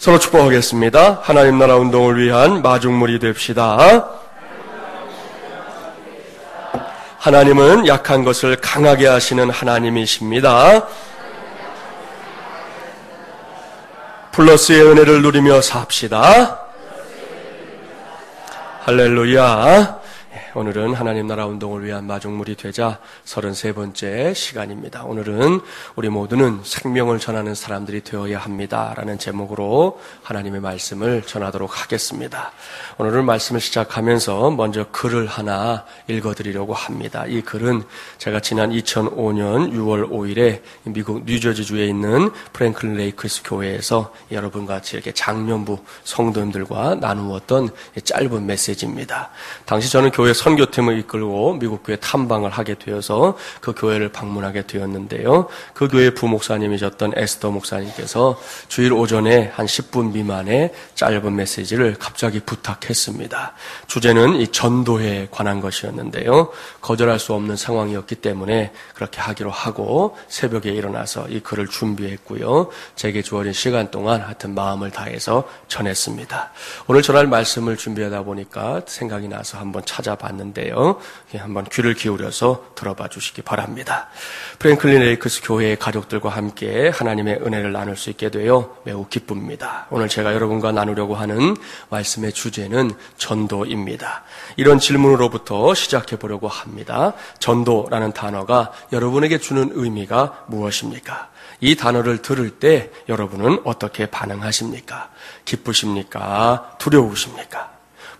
서로 축복하겠습니다. 하나님 나라 운동을 위한 마중물이 됩시다. 하나님은 약한 것을 강하게 하시는 하나님이십니다. 플러스의 은혜를 누리며 삽시다. 할렐루야. 오늘은 하나님 나라 운동을 위한 마중물이 되자 33번째 시간입니다. 오늘은 우리 모두는 생명을 전하는 사람들이 되어야 합니다 라는 제목으로 하나님의 말씀을 전하도록 하겠습니다. 오늘은 말씀을 시작하면서 먼저 글을 하나 읽어드리려고 합니다. 이 글은 제가 지난 2005년 6월 5일에 미국 뉴저지주에 있는 프랭클린 레이크스 교회에서 여러분과 같이 이렇게 장년부 성도님들과 나누었던 짧은 메시지입니다. 당시 저는 교회 선교팀을 이끌고 미국 교회 탐방을 하게 되어서 그 교회를 방문하게 되었는데요. 그 교회 부목사님이셨던 에스더 목사님께서 주일 오전에 한 10분 미만의 짧은 메시지를 갑자기 부탁했습니다. 주제는 이 전도에 관한 것이었는데요. 거절할 수 없는 상황이었기 때문에 그렇게 하기로 하고 새벽에 일어나서 이 글을 준비했고요. 제게 주어진 시간 동안 하여튼 마음을 다해서 전했습니다. 오늘 전할 말씀을 준비하다 보니까 생각이 나서 한번 찾아봤는데요. 한번 귀를 기울여서 들어봐 주시기 바랍니다. 프랭클린 레이크스 교회의 가족들과 함께 하나님의 은혜를 나눌 수 있게 되어 매우 기쁩니다. 오늘 제가 여러분과 나누려고 하는 말씀의 주제는 전도입니다. 이런 질문으로부터 시작해 보려고 합니다. 전도라는 단어가 여러분에게 주는 의미가 무엇입니까? 이 단어를 들을 때 여러분은 어떻게 반응하십니까? 기쁘십니까? 두려우십니까?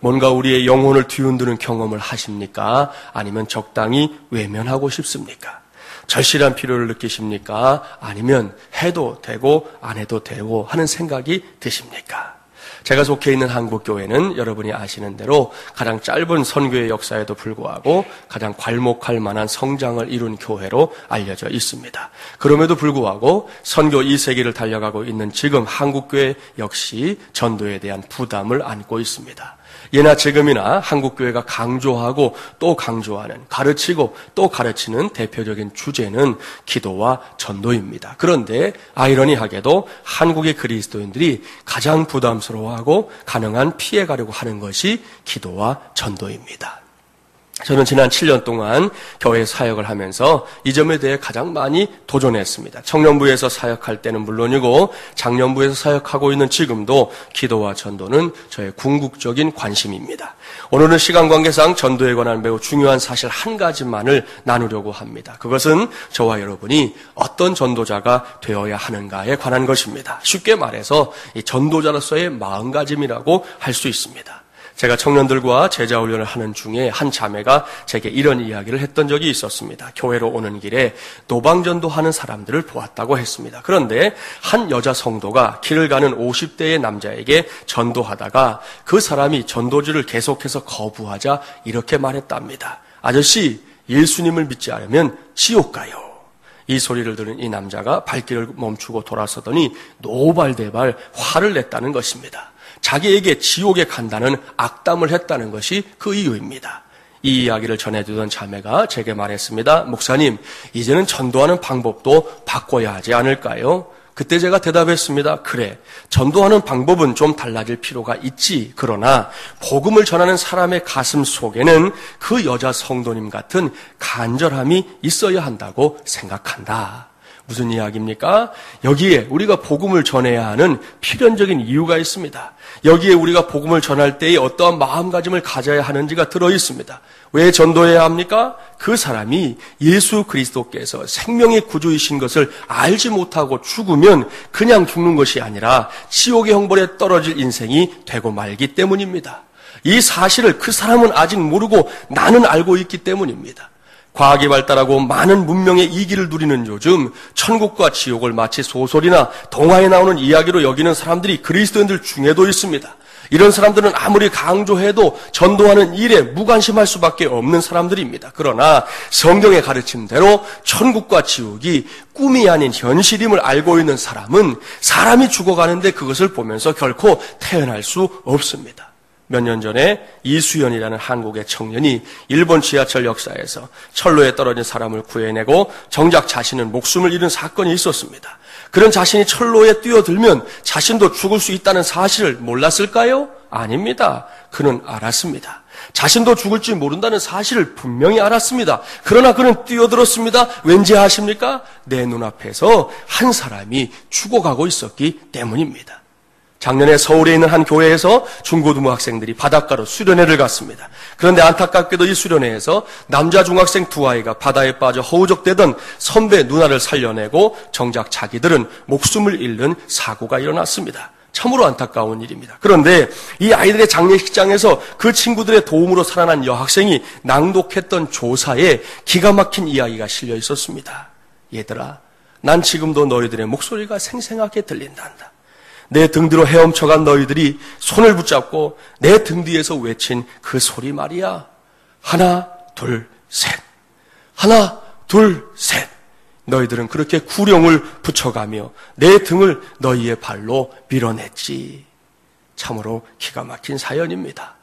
뭔가 우리의 영혼을 뒤흔드는 경험을 하십니까? 아니면 적당히 외면하고 싶습니까? 절실한 필요를 느끼십니까? 아니면 해도 되고 안 해도 되고 하는 생각이 드십니까? 제가 속해 있는 한국교회는 여러분이 아시는 대로 가장 짧은 선교의 역사에도 불구하고 가장 괄목할 만한 성장을 이룬 교회로 알려져 있습니다. 그럼에도 불구하고 선교 2세기를 달려가고 있는 지금 한국교회 역시 전도에 대한 부담을 안고 있습니다. 예나 지금이나 한국교회가 강조하고 또 강조하는, 가르치고 또 가르치는 대표적인 주제는 기도와 전도입니다. 그런데 아이러니하게도 한국의 그리스도인들이 가장 부담스러워하고 가능한 피해가려고 하는 것이 기도와 전도입니다. 저는 지난 7년 동안 교회 사역을 하면서 이 점에 대해 가장 많이 도전했습니다. 청년부에서 사역할 때는 물론이고 장년부에서 사역하고 있는 지금도 기도와 전도는 저의 궁극적인 관심입니다. 오늘은 시간 관계상 전도에 관한 매우 중요한 사실 한 가지만을 나누려고 합니다. 그것은 저와 여러분이 어떤 전도자가 되어야 하는가에 관한 것입니다. 쉽게 말해서 이 전도자로서의 마음가짐이라고 할 수 있습니다. 제가 청년들과 제자훈련을 하는 중에 한 자매가 제게 이런 이야기를 했던 적이 있었습니다. 교회로 오는 길에 노방전도하는 사람들을 보았다고 했습니다. 그런데 한 여자 성도가 길을 가는 50대의 남자에게 전도하다가 그 사람이 전도지를 계속해서 거부하자 이렇게 말했답니다. 아저씨, 예수님을 믿지 않으면 지옥 가요. 이 소리를 들은 이 남자가 발길을 멈추고 돌아서더니 노발대발 화를 냈다는 것입니다. 자기에게 지옥에 간다는 악담을 했다는 것이 그 이유입니다. 이 이야기를 전해주던 자매가 제게 말했습니다. 목사님, 이제는 전도하는 방법도 바꿔야 하지 않을까요? 그때 제가 대답했습니다. 그래, 전도하는 방법은 좀 달라질 필요가 있지. 그러나 복음을 전하는 사람의 가슴 속에는 그 여자 성도님 같은 간절함이 있어야 한다고 생각한다. 무슨 이야기입니까? 여기에 우리가 복음을 전해야 하는 필연적인 이유가 있습니다. 여기에 우리가 복음을 전할 때에 어떠한 마음가짐을 가져야 하는지가 들어있습니다. 왜 전도해야 합니까? 그 사람이 예수 그리스도께서 생명의 구주이신 것을 알지 못하고 죽으면 그냥 죽는 것이 아니라 지옥의 형벌에 떨어질 인생이 되고 말기 때문입니다. 이 사실을 그 사람은 아직 모르고 나는 알고 있기 때문입니다. 과학이 발달하고 많은 문명의 이기를 누리는 요즘 천국과 지옥을 마치 소설이나 동화에 나오는 이야기로 여기는 사람들이 그리스도인들 중에도 있습니다. 이런 사람들은 아무리 강조해도 전도하는 일에 무관심할 수밖에 없는 사람들입니다. 그러나 성경의 가르침대로 천국과 지옥이 꿈이 아닌 현실임을 알고 있는 사람은 사람이 죽어가는데 그것을 보면서 결코 태어날 수 없습니다. 몇 년 전에 이수연이라는 한국의 청년이 일본 지하철 역사에서 철로에 떨어진 사람을 구해내고 정작 자신은 목숨을 잃은 사건이 있었습니다. 그런 자신이 철로에 뛰어들면 자신도 죽을 수 있다는 사실을 몰랐을까요? 아닙니다. 그는 알았습니다. 자신도 죽을지 모른다는 사실을 분명히 알았습니다. 그러나 그는 뛰어들었습니다. 왠지 아십니까? 내 눈앞에서 한 사람이 죽어가고 있었기 때문입니다. 작년에 서울에 있는 한 교회에서 중고등부 학생들이 바닷가로 수련회를 갔습니다. 그런데 안타깝게도 이 수련회에서 남자 중학생 두 아이가 바다에 빠져 허우적대던 선배 누나를 살려내고 정작 자기들은 목숨을 잃는 사고가 일어났습니다. 참으로 안타까운 일입니다. 그런데 이 아이들의 장례식장에서 그 친구들의 도움으로 살아난 여학생이 낭독했던 조사에 기가 막힌 이야기가 실려 있었습니다. 얘들아, 난 지금도 너희들의 목소리가 생생하게 들린단다. 내 등 뒤로 헤엄쳐간 너희들이 손을 붙잡고 내 등 뒤에서 외친 그 소리 말이야. 하나, 둘, 셋. 하나, 둘, 셋. 너희들은 그렇게 구령을 붙여가며 내 등을 너희의 발로 밀어냈지. 참으로 기가 막힌 사연입니다.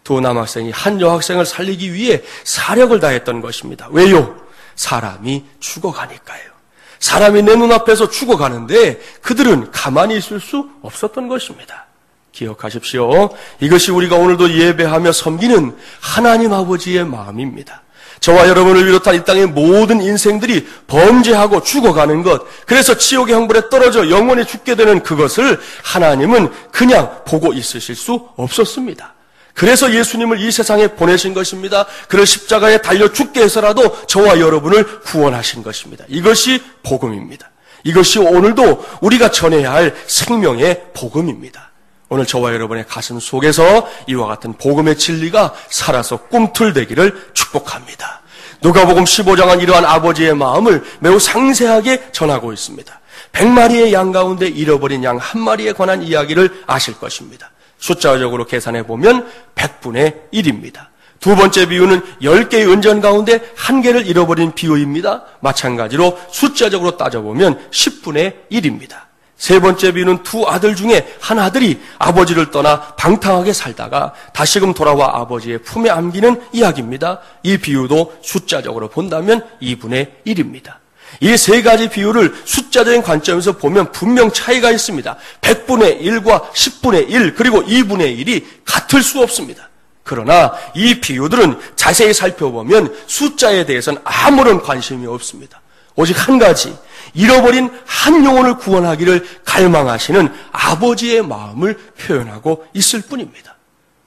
두 남학생이 한 여학생을 살리기 위해 사력을 다했던 것입니다. 왜요? 사람이 죽어가니까요. 사람이 내 눈앞에서 죽어가는데 그들은 가만히 있을 수 없었던 것입니다. 기억하십시오. 이것이 우리가 오늘도 예배하며 섬기는 하나님 아버지의 마음입니다. 저와 여러분을 비롯한 이 땅의 모든 인생들이 범죄하고 죽어가는 것, 그래서 지옥의 형벌에 떨어져 영원히 죽게 되는 그것을 하나님은 그냥 보고 있으실 수 없었습니다. 그래서 예수님을 이 세상에 보내신 것입니다. 그를 십자가에 달려 죽게 해서라도 저와 여러분을 구원하신 것입니다. 이것이 복음입니다. 이것이 오늘도 우리가 전해야 할 생명의 복음입니다. 오늘 저와 여러분의 가슴 속에서 이와 같은 복음의 진리가 살아서 꿈틀대기를 축복합니다. 누가복음 15장은 이러한 아버지의 마음을 매우 상세하게 전하고 있습니다. 100마리의 양 가운데 잃어버린 양 한 마리에 관한 이야기를 아실 것입니다. 숫자적으로 계산해 보면 100분의 1입니다. 두 번째 비유는 10개의 은전 가운데 한 개를 잃어버린 비유입니다. 마찬가지로 숫자적으로 따져보면 10분의 1입니다. 세 번째 비유는 두 아들 중에 한 아들이 아버지를 떠나 방탕하게 살다가 다시금 돌아와 아버지의 품에 안기는 이야기입니다. 이 비유도 숫자적으로 본다면 2분의 1입니다. 이 세 가지 비유를 숫자적인 관점에서 보면 분명 차이가 있습니다. 100분의 1과 10분의 1 그리고 2분의 1이 같을 수 없습니다. 그러나 이 비유들은 자세히 살펴보면 숫자에 대해서는 아무런 관심이 없습니다. 오직 한 가지, 잃어버린 한 영혼을 구원하기를 갈망하시는 아버지의 마음을 표현하고 있을 뿐입니다.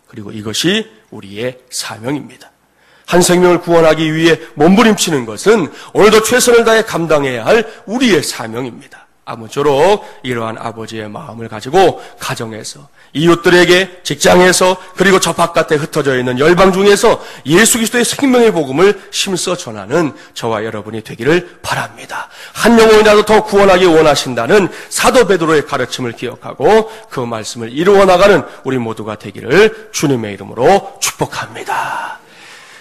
그리고 이것이 우리의 사명입니다. 한 생명을 구원하기 위해 몸부림치는 것은 오늘도 최선을 다해 감당해야 할 우리의 사명입니다. 아무쪼록 이러한 아버지의 마음을 가지고 가정에서, 이웃들에게, 직장에서, 그리고 저 바깥에 흩어져 있는 열방 중에서 예수 그리스도의 생명의 복음을 힘써 전하는 저와 여러분이 되기를 바랍니다. 한 영혼이라도 더 구원하기 원하신다는 사도 베드로의 가르침을 기억하고 그 말씀을 이루어 나가는 우리 모두가 되기를 주님의 이름으로 축복합니다.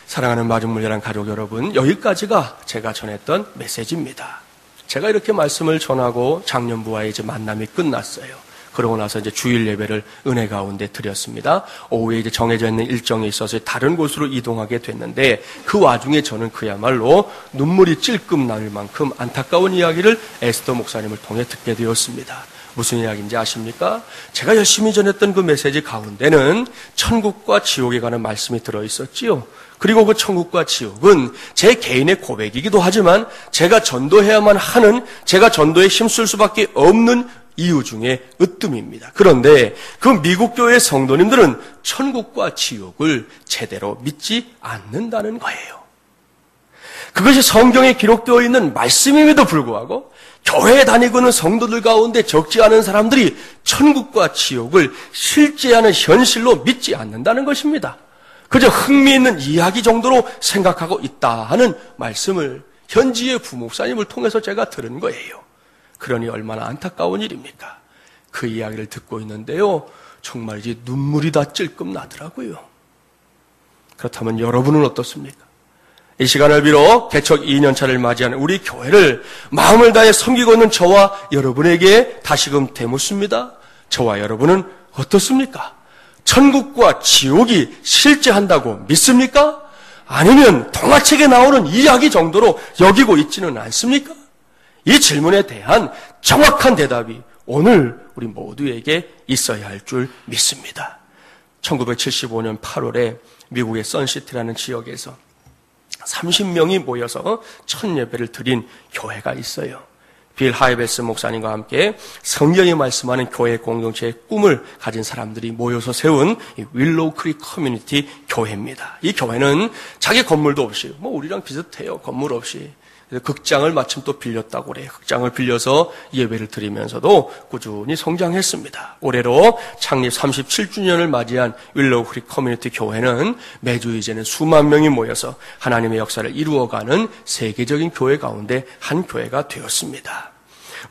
사랑하는 마중물려란 가족 여러분, 여기까지가 제가 전했던 메시지입니다. 제가 이렇게 말씀을 전하고 작년부와의 이제 만남이 끝났어요. 그러고 나서 이제 주일 예배를 은혜 가운데 드렸습니다. 오후에 이제 정해져 있는 일정이 있어서 다른 곳으로 이동하게 됐는데 그 와중에 저는 그야말로 눈물이 찔끔 날 만큼 안타까운 이야기를 에스더 목사님을 통해 듣게 되었습니다. 무슨 이야기인지 아십니까? 제가 열심히 전했던 그 메시지 가운데는 천국과 지옥에 관한 말씀이 들어있었지요. 그리고 그 천국과 지옥은 제 개인의 고백이기도 하지만 제가 전도해야만 하는, 제가 전도에 힘쓸 수밖에 없는 이유 중에 으뜸입니다. 그런데 그 미국 교회 성도님들은 천국과 지옥을 제대로 믿지 않는다는 거예요. 그것이 성경에 기록되어 있는 말씀임에도 불구하고 교회에 다니고 있는 성도들 가운데 적지 않은 사람들이 천국과 지옥을 실제하는 현실로 믿지 않는다는 것입니다. 그저 흥미있는 이야기 정도로 생각하고 있다 하는 말씀을 현지의 부목사님을 통해서 제가 들은 거예요. 그러니 얼마나 안타까운 일입니까? 그 이야기를 듣고 있는데요, 정말 이제 눈물이 다 찔끔 나더라고요. 그렇다면 여러분은 어떻습니까? 이 시간을 빌어 개척 2년차를 맞이하는 우리 교회를 마음을 다해 섬기고 있는 저와 여러분에게 다시금 되묻습니다. 저와 여러분은 어떻습니까? 천국과 지옥이 실제한다고 믿습니까? 아니면 동화책에 나오는 이야기 정도로 여기고 있지는 않습니까? 이 질문에 대한 정확한 대답이 오늘 우리 모두에게 있어야 할 줄 믿습니다. 1975년 8월에 미국의 선시티라는 지역에서 30명이 모여서 첫 예배를 드린 교회가 있어요. 빌 하이베스 목사님과 함께 성경이 말씀하는 교회 공동체의 꿈을 가진 사람들이 모여서 세운 윌로우 크릭 커뮤니티 교회입니다. 이 교회는 자기 건물도 없이, 우리랑 비슷해요. 건물 없이. 극장을 마침 또 빌렸다고 그래요. 극장을 빌려서 예배를 드리면서도 꾸준히 성장했습니다. 올해로 창립 37주년을 맞이한 윌로우 크릭 커뮤니티 교회는 매주 이제는 수만 명이 모여서 하나님의 역사를 이루어가는 세계적인 교회 가운데 한 교회가 되었습니다.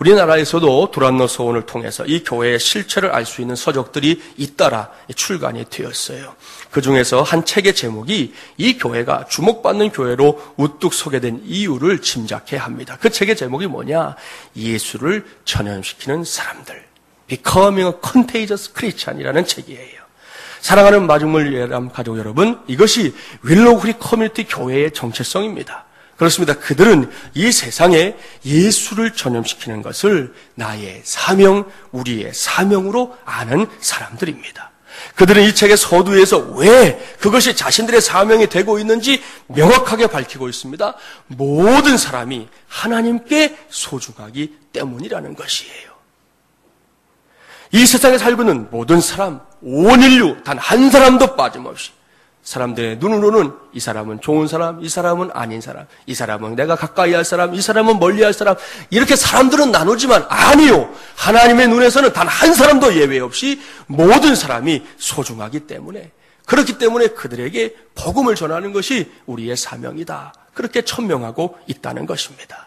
우리나라에서도 두란노 서원을 통해서 이 교회의 실체를 알 수 있는 서적들이 잇따라 출간이 되었어요. 그 중에서 한 책의 제목이 이 교회가 주목받는 교회로 우뚝 서게 된 이유를 짐작해 합니다. 그 책의 제목이 뭐냐? 예수를 전염시키는 사람들. Becoming a Contagious Christian이라는 책이에요. 사랑하는 마중물 예람 가족 여러분, 이것이 윌로우 크릭 커뮤니티 교회의 정체성입니다. 그렇습니다. 그들은 이 세상에 예수를 전염시키는 것을 나의 사명, 우리의 사명으로 아는 사람들입니다. 그들은 이 책의 서두에서 왜 그것이 자신들의 사명이 되고 있는지 명확하게 밝히고 있습니다. 모든 사람이 하나님께 소중하기 때문이라는 것이에요. 이 세상에 살고 있는 모든 사람, 온 인류 단 한 사람도 빠짐없이 사람들의 눈으로는 이 사람은 좋은 사람, 이 사람은 아닌 사람, 이 사람은 내가 가까이 할 사람, 이 사람은 멀리 할 사람, 이렇게 사람들은 나누지만 아니요. 하나님의 눈에서는 단 한 사람도 예외 없이 모든 사람이 소중하기 때문에, 그렇기 때문에 그들에게 복음을 전하는 것이 우리의 사명이다. 그렇게 천명하고 있다는 것입니다.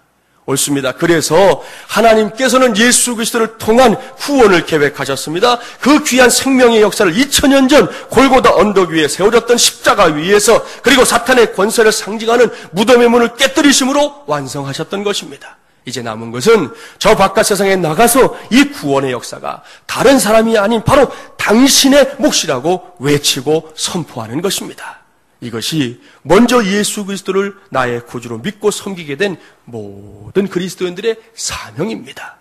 옳습니다. 그래서 하나님께서는 예수 그리스도를 통한 구원을 계획하셨습니다. 그 귀한 생명의 역사를 2000년 전 골고다 언덕 위에 세워졌던 십자가 위에서, 그리고 사탄의 권세를 상징하는 무덤의 문을 깨뜨리심으로 완성하셨던 것입니다. 이제 남은 것은 저 바깥 세상에 나가서 이 구원의 역사가 다른 사람이 아닌 바로 당신의 몫이라고 외치고 선포하는 것입니다. 이것이 먼저 예수 그리스도를 나의 구주로 믿고 섬기게 된 모든 그리스도인들의 사명입니다.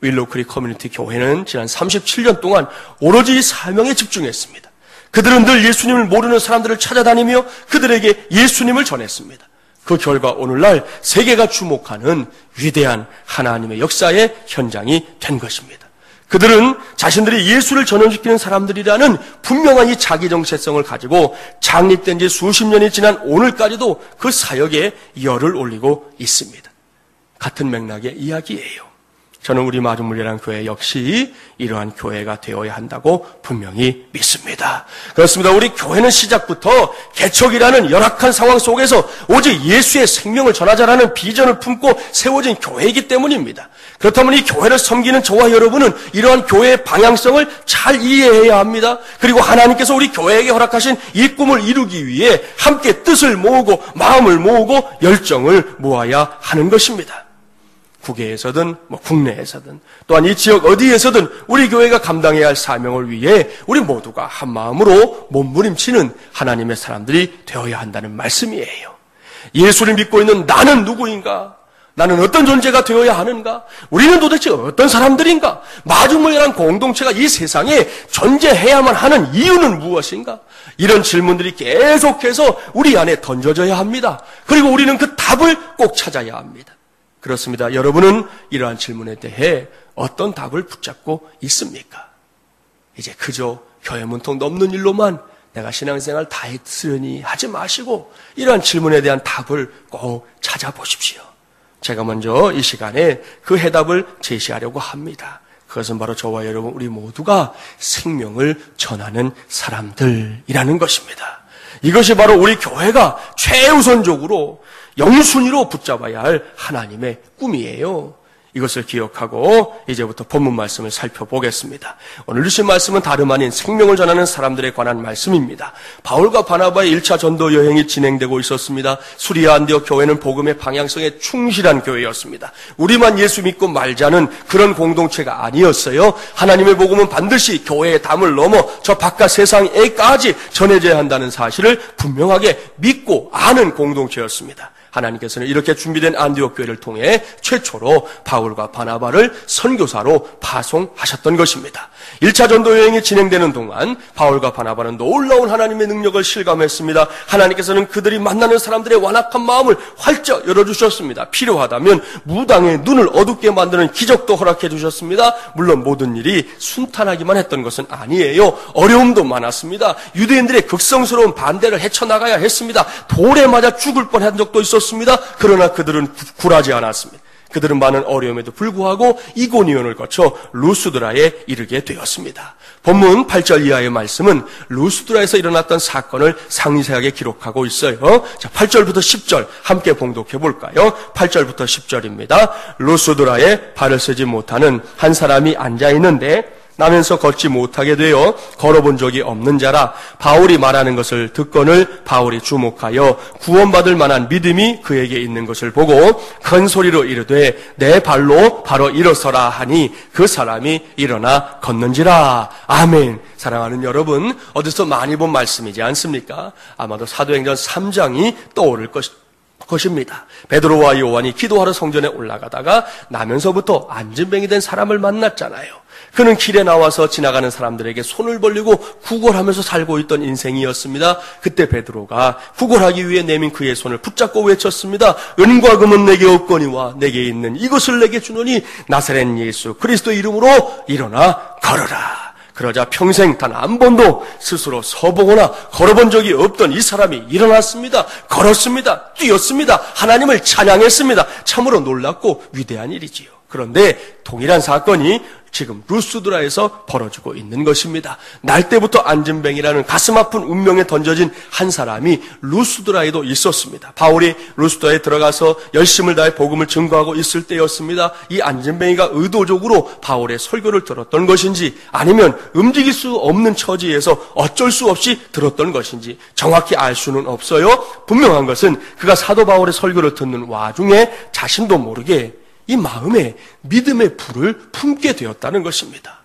윌로우 크릭 커뮤니티 교회는 지난 37년 동안 오로지 이 사명에 집중했습니다. 그들은 늘 예수님을 모르는 사람들을 찾아다니며 그들에게 예수님을 전했습니다. 그 결과 오늘날 세계가 주목하는 위대한 하나님의 역사의 현장이 된 것입니다. 그들은 자신들이 예수를 전염시키는 사람들이라는 분명한 이 자기 정체성을 가지고 창립된 지 수십 년이 지난 오늘까지도 그 사역에 열을 올리고 있습니다. 같은 맥락의 이야기예요. 저는 우리 마중물이라는 교회 역시 이러한 교회가 되어야 한다고 분명히 믿습니다. 그렇습니다. 우리 교회는 시작부터 개척이라는 열악한 상황 속에서 오직 예수의 생명을 전하자라는 비전을 품고 세워진 교회이기 때문입니다. 그렇다면 이 교회를 섬기는 저와 여러분은 이러한 교회의 방향성을 잘 이해해야 합니다. 그리고 하나님께서 우리 교회에게 허락하신 이 꿈을 이루기 위해 함께 뜻을 모으고 마음을 모으고 열정을 모아야 하는 것입니다. 국외에서든 국내에서든 또한 이 지역 어디에서든 우리 교회가 감당해야 할 사명을 위해 우리 모두가 한 마음으로 몸부림치는 하나님의 사람들이 되어야 한다는 말씀이에요. 예수를 믿고 있는 나는 누구인가? 나는 어떤 존재가 되어야 하는가? 우리는 도대체 어떤 사람들인가? 마중물이라는 공동체가 이 세상에 존재해야만 하는 이유는 무엇인가? 이런 질문들이 계속해서 우리 안에 던져져야 합니다. 그리고 우리는 그 답을 꼭 찾아야 합니다. 그렇습니다. 여러분은 이러한 질문에 대해 어떤 답을 붙잡고 있습니까? 이제 그저 교회 문턱 넘는 일로만 내가 신앙생활 다 했으려니 하지 마시고 이러한 질문에 대한 답을 꼭 찾아보십시오. 제가 먼저 이 시간에 그 해답을 제시하려고 합니다. 그것은 바로 저와 여러분 우리 모두가 생명을 전하는 사람들이라는 것입니다. 이것이 바로 우리 교회가 최우선적으로 영순위로 붙잡아야 할 하나님의 꿈이에요. 이것을 기억하고 이제부터 본문 말씀을 살펴보겠습니다. 오늘 주신 말씀은 다름 아닌 생명을 전하는 사람들에 관한 말씀입니다. 바울과 바나바의 1차 전도 여행이 진행되고 있었습니다. 수리아 안디옥 교회는 복음의 방향성에 충실한 교회였습니다. 우리만 예수 믿고 말자는 그런 공동체가 아니었어요. 하나님의 복음은 반드시 교회의 담을 넘어 저 바깥 세상에까지 전해져야 한다는 사실을 분명하게 믿고 아는 공동체였습니다. 하나님께서는 이렇게 준비된 안디옥 교회를 통해 최초로 바울과 바나바를 선교사로 파송하셨던 것입니다. 1차 전도 여행이 진행되는 동안 바울과 바나바는 놀라운 하나님의 능력을 실감했습니다. 하나님께서는 그들이 만나는 사람들의 완악한 마음을 활짝 열어주셨습니다. 필요하다면 무당의 눈을 어둡게 만드는 기적도 허락해 주셨습니다. 물론 모든 일이 순탄하기만 했던 것은 아니에요. 어려움도 많았습니다. 유대인들의 극성스러운 반대를 헤쳐나가야 했습니다. 돌에 맞아 죽을 뻔한 적도 있었습니다. 그러나 그들은 굴하지 않았습니다. 그들은 많은 어려움에도 불구하고 이고니온을 거쳐 루스드라에 이르게 되었습니다. 본문 8절 이하의 말씀은 루스드라에서 일어났던 사건을 상세하게 기록하고 있어요. 자, 8절부터 10절 함께 봉독해 볼까요? 8절부터 10절입니다. 루스드라에 발을 쓰지 못하는 한 사람이 앉아 있는데 나면서 걷지 못하게 되어 걸어본 적이 없는 자라. 바울이 말하는 것을 듣거늘 바울이 주목하여 구원받을 만한 믿음이 그에게 있는 것을 보고 큰 소리로 이르되 내 발로 바로 일어서라 하니 그 사람이 일어나 걷는지라. 아멘. 사랑하는 여러분, 어디서 많이 본 말씀이지 않습니까? 아마도 사도행전 3장이 떠오를 것입니다. 베드로와 요한이 기도하러 성전에 올라가다가 나면서부터 안진뱅이 된 사람을 만났잖아요. 그는 길에 나와서 지나가는 사람들에게 손을 벌리고 구걸하면서 살고 있던 인생이었습니다. 그때 베드로가 구걸하기 위해 내민 그의 손을 붙잡고 외쳤습니다. 은과 금은 내게 없거니와 내게 있는 이것을 내게 주노니 나사렛 예수 그리스도 이름으로 일어나 걸어라. 그러자 평생 단 한 번도 스스로 서보거나 걸어본 적이 없던 이 사람이 일어났습니다. 걸었습니다. 뛰었습니다. 하나님을 찬양했습니다. 참으로 놀랍고 위대한 일이지요. 그런데 동일한 사건이 지금 루스드라에서 벌어지고 있는 것입니다. 날 때부터 안진뱅이라는 가슴 아픈 운명에 던져진 한 사람이 루스드라에도 있었습니다. 바울이 루스드라에 들어가서 열심을 다해 복음을 증거하고 있을 때였습니다. 이 안진뱅이가 의도적으로 바울의 설교를 들었던 것인지 아니면 움직일 수 없는 처지에서 어쩔 수 없이 들었던 것인지 정확히 알 수는 없어요. 분명한 것은 그가 사도 바울의 설교를 듣는 와중에 자신도 모르게 이 마음에 믿음의 불을 품게 되었다는 것입니다.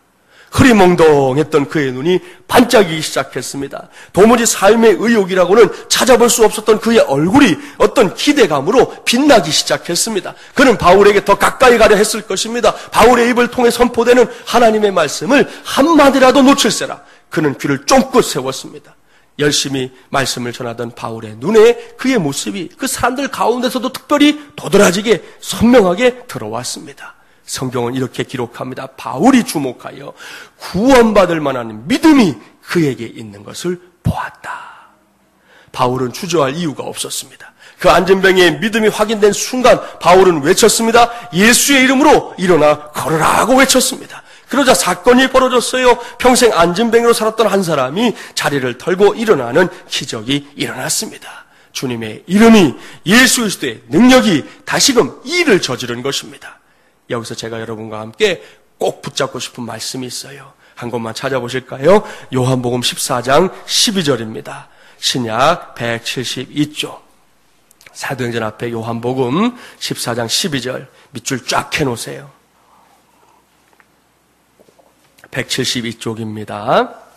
흐리멍덩했던 그의 눈이 반짝이기 시작했습니다. 도무지 삶의 의욕이라고는 찾아볼 수 없었던 그의 얼굴이 어떤 기대감으로 빛나기 시작했습니다. 그는 바울에게 더 가까이 가려 했을 것입니다. 바울의 입을 통해 선포되는 하나님의 말씀을 한마디라도 놓칠세라. 그는 귀를 쫑긋 세웠습니다. 열심히 말씀을 전하던 바울의 눈에 그의 모습이 그 사람들 가운데서도 특별히 도드라지게 선명하게 들어왔습니다. 성경은 이렇게 기록합니다. 바울이 주목하여 구원받을 만한 믿음이 그에게 있는 것을 보았다. 바울은 주저할 이유가 없었습니다. 그 안진뱅이의 믿음이 확인된 순간 바울은 외쳤습니다. 예수의 이름으로 일어나 걸으라고 외쳤습니다. 그러자 사건이 벌어졌어요. 평생 안진뱅이로 살았던 한 사람이 자리를 털고 일어나는 기적이 일어났습니다. 주님의 이름이 예수 그리스도의 능력이 다시금 일을 저지른 것입니다. 여기서 제가 여러분과 함께 꼭 붙잡고 싶은 말씀이 있어요. 한 곳만 찾아보실까요? 요한복음 14장 12절입니다. 신약 172쪽. 사도행전 앞에 요한복음 14장 12절 밑줄 쫙 해놓으세요. 172쪽입니다.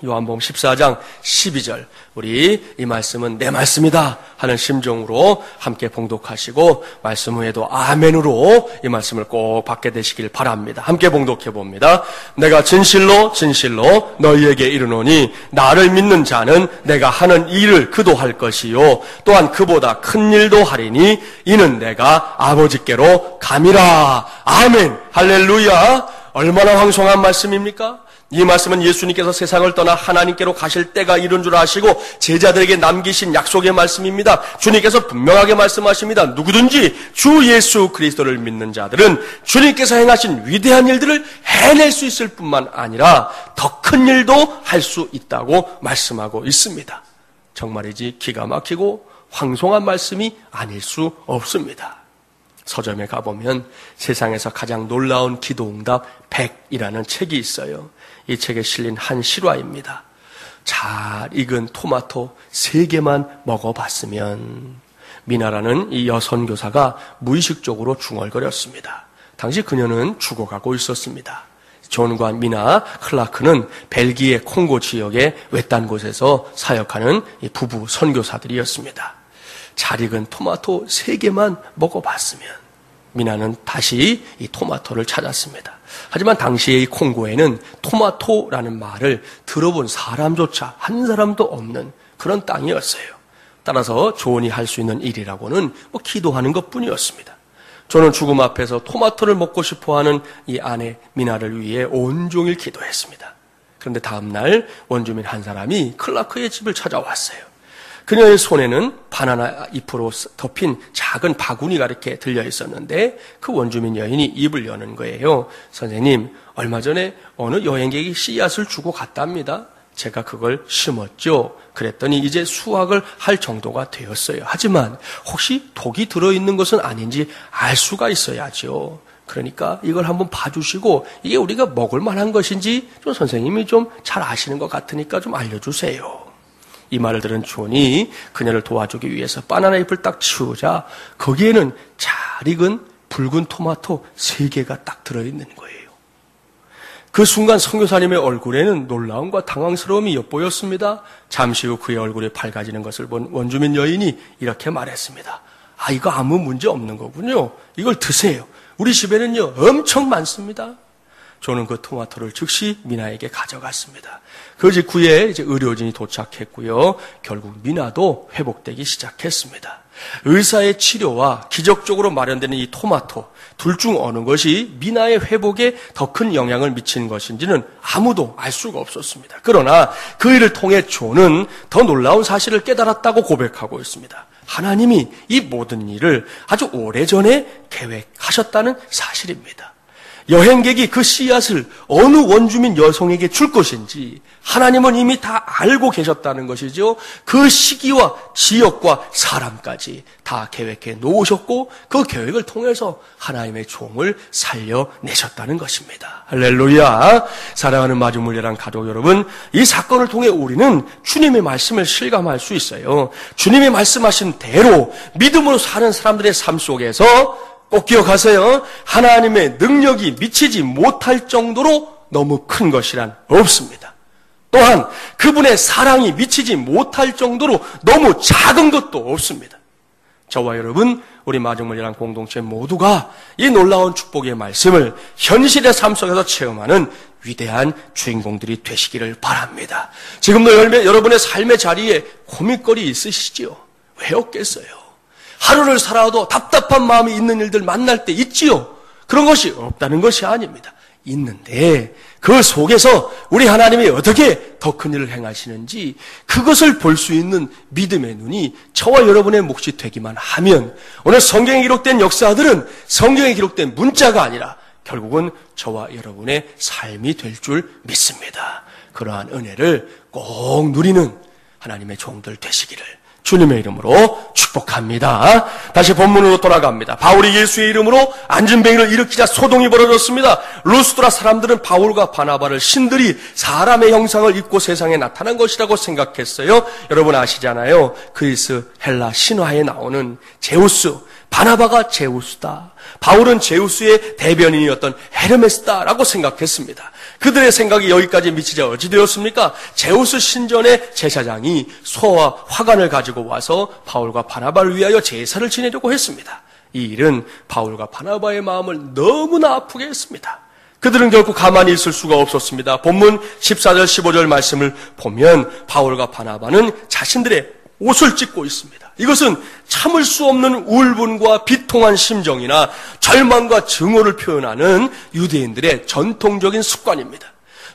요한복음 14장 12절. 우리 이 말씀은 내 말씀이다 하는 심정으로 함께 봉독하시고 말씀 후에도 아멘으로 이 말씀을 꼭 받게 되시길 바랍니다. 함께 봉독해 봅니다. 내가 진실로 진실로 너희에게 이르노니 나를 믿는 자는 내가 하는 일을 그도 할 것이요 또한 그보다 큰 일도 하리니 이는 내가 아버지께로 감이라. 아멘. 할렐루야. 얼마나 황송한 말씀입니까? 이 말씀은 예수님께서 세상을 떠나 하나님께로 가실 때가 이른 줄 아시고 제자들에게 남기신 약속의 말씀입니다. 주님께서 분명하게 말씀하십니다. 누구든지 주 예수 그리스도를 믿는 자들은 주님께서 행하신 위대한 일들을 해낼 수 있을 뿐만 아니라 더 큰 일도 할 수 있다고 말씀하고 있습니다. 정말이지 기가 막히고 황송한 말씀이 아닐 수 없습니다. 서점에 가보면 세상에서 가장 놀라운 기도응답 100이라는 책이 있어요. 이 책에 실린 한 실화입니다. 잘 익은 토마토 3개만 먹어봤으면, 미나라는 이 여선교사가 무의식적으로 중얼거렸습니다. 당시 그녀는 죽어가고 있었습니다. 존과 미나 클라크는 벨기에 콩고 지역의 외딴 곳에서 사역하는 이 부부 선교사들이었습니다. 잘 익은 토마토 3개만 먹어봤으면, 미나는 다시 이 토마토를 찾았습니다. 하지만 당시의 이 콩고에는 토마토라는 말을 들어본 사람조차 한 사람도 없는 그런 땅이었어요. 따라서 존이 할 수 있는 일이라고는 기도하는 것뿐이었습니다. 존은 죽음 앞에서 토마토를 먹고 싶어하는 이 아내 미나를 위해 온종일 기도했습니다. 그런데 다음 날 원주민 한 사람이 클라크의 집을 찾아왔어요. 그녀의 손에는 바나나 잎으로 덮인 작은 바구니가 이렇게 들려 있었는데, 그 원주민 여인이 입을 여는 거예요. 선생님, 얼마 전에 어느 여행객이 씨앗을 주고 갔답니다. 제가 그걸 심었죠. 그랬더니 이제 수확을 할 정도가 되었어요. 하지만 혹시 독이 들어있는 것은 아닌지 알 수가 있어야죠. 그러니까 이걸 한번 봐주시고 이게 우리가 먹을 만한 것인지 좀 선생님이 좀 잘 아시는 것 같으니까 좀 알려주세요. 이 말을 들은 존이 그녀를 도와주기 위해서 바나나 잎을 딱 치우자 거기에는 잘 익은 붉은 토마토 3개가 딱 들어있는 거예요. 그 순간 선교사님의 얼굴에는 놀라움과 당황스러움이 엿보였습니다. 잠시 후 그의 얼굴이 밝아지는 것을 본 원주민 여인이 이렇게 말했습니다. 아, 이거 아무 문제 없는 거군요. 이걸 드세요. 우리 집에는요 엄청 많습니다. 저는 그 토마토를 즉시 미나에게 가져갔습니다. 그 직후에 이제 의료진이 도착했고요. 결국 미나도 회복되기 시작했습니다. 의사의 치료와 기적적으로 마련되는 이 토마토, 둘 중 어느 것이 미나의 회복에 더 큰 영향을 미치는 것인지는 아무도 알 수가 없었습니다. 그러나 그 일을 통해 존은 더 놀라운 사실을 깨달았다고 고백하고 있습니다. 하나님이 이 모든 일을 아주 오래전에 계획하셨다는 사실입니다. 여행객이 그 씨앗을 어느 원주민 여성에게 줄 것인지 하나님은 이미 다 알고 계셨다는 것이죠. 그 시기와 지역과 사람까지 다 계획해 놓으셨고 그 계획을 통해서 하나님의 종을 살려내셨다는 것입니다. 할렐루야. 사랑하는 마중물레랑 가족 여러분, 이 사건을 통해 우리는 주님의 말씀을 실감할 수 있어요. 주님이 말씀하신 대로 믿음으로 사는 사람들의 삶 속에서 꼭 기억하세요. 하나님의 능력이 미치지 못할 정도로 너무 큰 것이란 없습니다. 또한 그분의 사랑이 미치지 못할 정도로 너무 작은 것도 없습니다. 저와 여러분, 우리 마중물이란 공동체 모두가 이 놀라운 축복의 말씀을 현실의 삶 속에서 체험하는 위대한 주인공들이 되시기를 바랍니다. 지금도 여러분의 삶의 자리에 고민거리 있으시지요? 왜 없겠어요? 하루를 살아도 답답한 마음이 있는 일들 만날 때 있지요. 그런 것이 없다는 것이 아닙니다. 있는데 그 속에서 우리 하나님이 어떻게 더 큰 일을 행하시는지 그것을 볼 수 있는 믿음의 눈이 저와 여러분의 몫이 되기만 하면 오늘 성경에 기록된 역사들은 성경에 기록된 문자가 아니라 결국은 저와 여러분의 삶이 될 줄 믿습니다. 그러한 은혜를 꼭 누리는 하나님의 종들 되시기를 주님의 이름으로 축복합니다. 다시 본문으로 돌아갑니다. 바울이 예수의 이름으로 안진뱅이를 일으키자 소동이 벌어졌습니다. 루스드라 사람들은 바울과 바나바를 신들이 사람의 형상을 입고 세상에 나타난 것이라고 생각했어요. 여러분 아시잖아요. 그리스 헬라 신화에 나오는 제우스, 바나바가 제우스다. 바울은 제우스의 대변인이었던 헤르메스다라고 생각했습니다. 그들의 생각이 여기까지 미치자 어찌 되었습니까? 제우스 신전의 제사장이 소와 화관을 가지고 와서 바울과 바나바를 위하여 제사를 지내려고 했습니다. 이 일은 바울과 바나바의 마음을 너무나 아프게 했습니다. 그들은 결국 가만히 있을 수가 없었습니다. 본문 14절 15절 말씀을 보면 바울과 바나바는 자신들의 옷을 찢고 있습니다. 이것은 참을 수 없는 울분과 비통한 심정이나 절망과 증오를 표현하는 유대인들의 전통적인 습관입니다.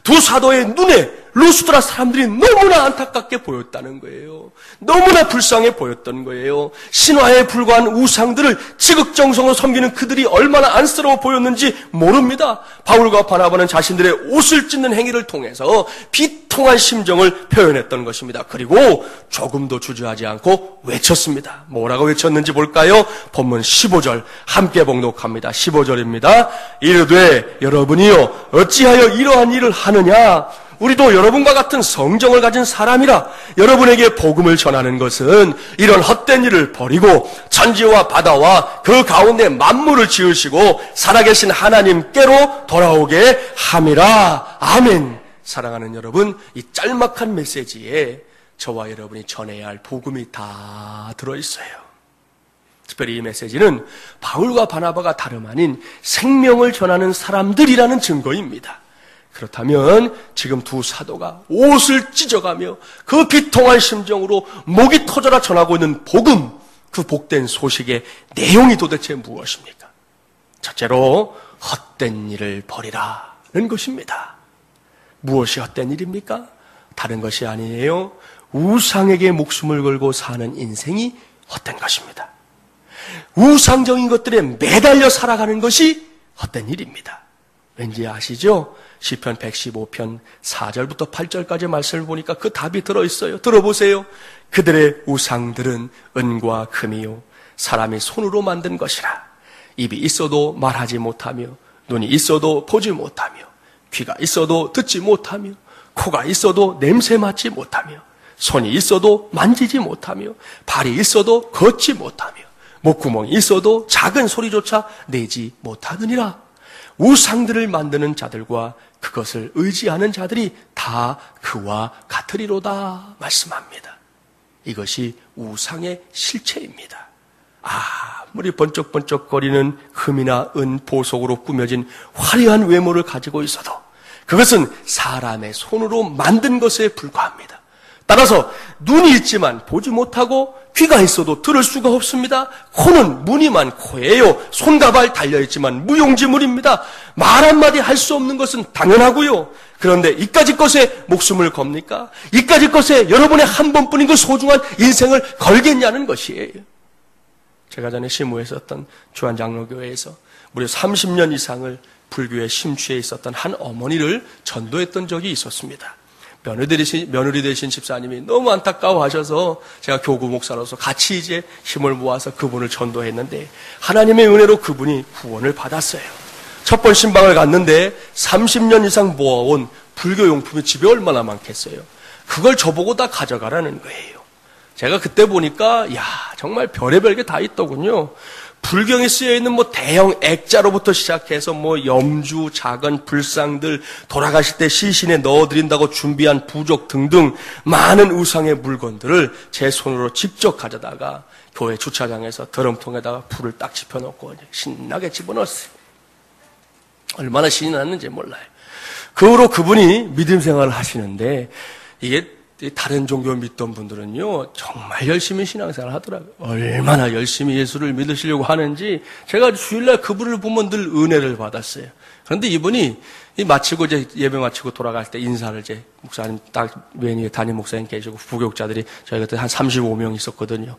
두 사도의 눈에 루스드라 사람들이 너무나 안타깝게 보였다는 거예요. 너무나 불쌍해 보였던 거예요. 신화에 불과한 우상들을 지극정성으로 섬기는 그들이 얼마나 안쓰러워 보였는지 모릅니다. 바울과 바나바는 자신들의 옷을 찢는 행위를 통해서 비통한 심정을 표현했던 것입니다. 그리고 조금도 주저하지 않고 외쳤습니다. 뭐라고 외쳤는지 볼까요? 본문 15절 함께 봉독합니다. 15절입니다. 이르되 여러분이요 어찌하여 이러한 일을 하느냐? 우리도 여러분과 같은 성정을 가진 사람이라 여러분에게 복음을 전하는 것은 이런 헛된 일을 버리고 천지와 바다와 그 가운데 만물을 지으시고 살아계신 하나님께로 돌아오게 함이라. 아멘. 사랑하는 여러분, 이 짤막한 메시지에 저와 여러분이 전해야 할 복음이 다 들어있어요. 특별히 이 메시지는 바울과 바나바가 다름 아닌 생명을 전하는 사람들이라는 증거입니다. 그렇다면 지금 두 사도가 옷을 찢어가며 그 비통한 심정으로 목이 터져라 전하고 있는 복음, 그 복된 소식의 내용이 도대체 무엇입니까? 첫째로 헛된 일을 버리라는 것입니다. 무엇이 헛된 일입니까? 다른 것이 아니에요. 우상에게 목숨을 걸고 사는 인생이 헛된 것입니다. 우상적인 것들에 매달려 살아가는 것이 헛된 일입니다. 왠지 아시죠? 시편 115편 4절부터 8절까지 말씀을 보니까 그 답이 들어있어요. 들어보세요. 그들의 우상들은 은과 금이요 사람이 손으로 만든 것이라. 입이 있어도 말하지 못하며 눈이 있어도 보지 못하며 귀가 있어도 듣지 못하며 코가 있어도 냄새 맡지 못하며 손이 있어도 만지지 못하며 발이 있어도 걷지 못하며 목구멍이 있어도 작은 소리조차 내지 못하느니라. 우상들을 만드는 자들과 그것을 의지하는 자들이 다 그와 같으리로다 말씀합니다. 이것이 우상의 실체입니다. 아무리 번쩍번쩍거리는 금이나 은, 보석으로 꾸며진 화려한 외모를 가지고 있어도 그것은 사람의 손으로 만든 것에 불과합니다. 따라서 눈이 있지만 보지 못하고 귀가 있어도 들을 수가 없습니다. 코는 무늬만 코예요. 손과 발 달려있지만 무용지물입니다. 말 한마디 할 수 없는 것은 당연하고요. 그런데 이까짓 것에 목숨을 겁니까? 이까짓 것에 여러분의 한 번뿐인 그 소중한 인생을 걸겠냐는 것이에요. 제가 전에 심우했었던 주한장로교회에서 무려 30년 이상을 불교에 심취해 있었던 한 어머니를 전도했던 적이 있었습니다. 며느리 되신 집사님이 너무 안타까워하셔서 제가 교구 목사로서 같이 이제 힘을 모아서 그분을 전도했는데 하나님의 은혜로 그분이 구원을 받았어요. 첫 번 신방을 갔는데 30년 이상 모아온 불교 용품이 집에 얼마나 많겠어요. 그걸 저보고 다 가져가라는 거예요. 제가 그때 보니까 정말 별의별 게 다 있더군요. 불경에 쓰여있는 대형 액자로부터 시작해서 염주, 작은 불상들, 돌아가실 때 시신에 넣어드린다고 준비한 부족 등등 많은 우상의 물건들을 제 손으로 직접 가져다가 교회 주차장에서 드럼통에다가 불을 딱 지펴놓고 신나게 집어넣었어요. 얼마나 신이 났는지 몰라요. 그 후로 그분이 믿음 생활을 하시는데 이게 다른 종교 믿던 분들은요 정말 열심히 신앙생활을 하더라고요. 얼마나 열심히 예수를 믿으시려고 하는지 제가 주일날 그분을 보면 늘 은혜를 받았어요. 그런데 이분이 마치고 이제 예배 마치고 돌아갈 때 인사를 이제 목사님 딱 맨 위에 담임 목사님 계시고 부교육자들이 저희 그때 한 35명 있었거든요.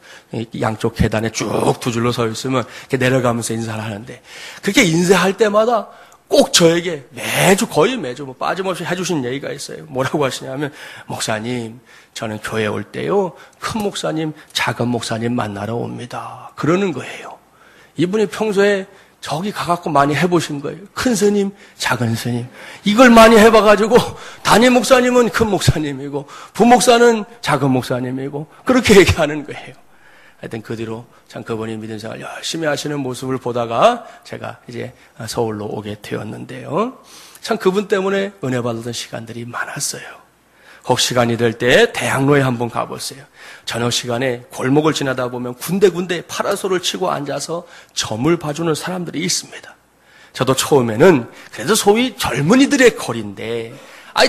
양쪽 계단에 쭉 두 줄로 서 있으면 이렇게 내려가면서 인사를 하는데 그렇게 인사할 때마다 꼭 저에게 거의 매주 빠짐없이 해주신 얘기가 있어요. 뭐라고 하시냐면, 목사님, 저는 교회 올 때요, 큰 목사님, 작은 목사님 만나러 옵니다. 그러는 거예요. 이분이 평소에 저기 가갖고 많이 해보신 거예요. 큰 스님, 작은 스님. 이걸 많이 해봐가지고, 담임 목사님은 큰 목사님이고, 부목사는 작은 목사님이고, 그렇게 얘기하는 거예요. 하여튼 그 뒤로 참 그분이 믿음 생활 열심히 하시는 모습을 보다가 제가 이제 서울로 오게 되었는데요. 참 그분 때문에 은혜 받았던 시간들이 많았어요. 혹 시간이 될 때 대학로에 한번 가보세요. 저녁 시간에 골목을 지나다 보면 군데군데 파라솔을 치고 앉아서 점을 봐주는 사람들이 있습니다. 저도 처음에는 그래도 소위 젊은이들의 거리인데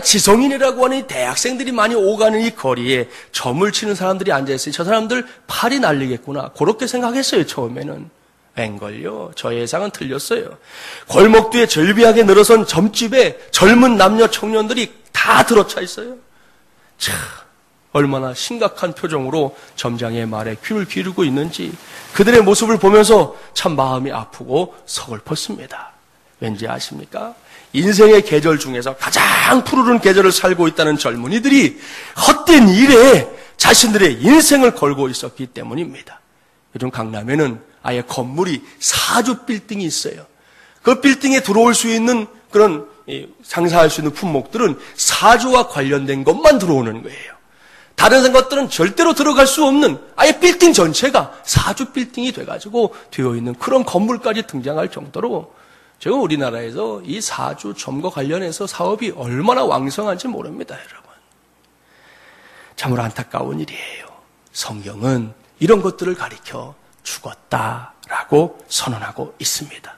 지성인이라고 하는 대학생들이 많이 오가는 이 거리에 점을 치는 사람들이 앉아있으니 저 사람들 팔이 날리겠구나 그렇게 생각했어요. 처음에는. 웬걸요. 저의 예상은 틀렸어요. 골목 뒤에 절비하게 늘어선 점집에 젊은 남녀 청년들이 다 다 들어차 있어요. 참, 얼마나 심각한 표정으로 점장의 말에 귀를 기울이고 있는지 그들의 모습을 보면서 참 마음이 아프고 서글펐습니다. 왠지 아십니까? 인생의 계절 중에서 가장 푸르른 계절을 살고 있다는 젊은이들이 헛된 일에 자신들의 인생을 걸고 있었기 때문입니다. 요즘 강남에는 아예 건물이 4주 빌딩이 있어요. 그 빌딩에 들어올 수 있는 그런 장사할 수 있는 품목들은 4주와 관련된 것만 들어오는 거예요. 다른 것들은 절대로 들어갈 수 없는 아예 빌딩 전체가 4주 빌딩이 돼가지고 되어 있는 그런 건물까지 등장할 정도로 지금 우리나라에서 이 4주 점거 관련해서 사업이 얼마나 왕성한지 모릅니다, 여러분. 참으로 안타까운 일이에요. 성경은 이런 것들을 가리켜 죽었다라고 선언하고 있습니다.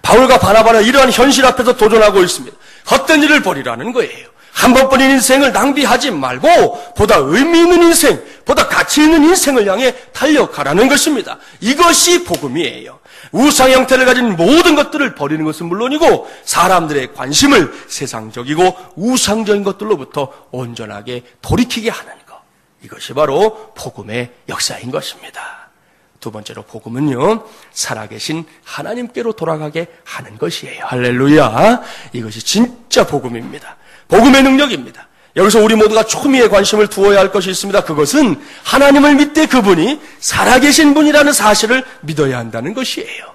바울과 바나바는 이러한 현실 앞에서 도전하고 있습니다. 헛된 일을 버리라는 거예요. 한 번뿐인 인생을 낭비하지 말고 보다 의미 있는 인생, 보다 가치 있는 인생을 향해 달려가라는 것입니다. 이것이 복음이에요. 우상 형태를 가진 모든 것들을 버리는 것은 물론이고 사람들의 관심을 세상적이고 우상적인 것들로부터 온전하게 돌이키게 하는 것. 이것이 바로 복음의 역사인 것입니다. 두 번째로 복음은요, 살아계신 하나님께로 돌아가게 하는 것이에요. 할렐루야. 이것이 진짜 복음입니다. 복음의 능력입니다. 여기서 우리 모두가 초미의 관심을 두어야 할 것이 있습니다. 그것은 하나님을 믿되 그분이 살아계신 분이라는 사실을 믿어야 한다는 것이에요.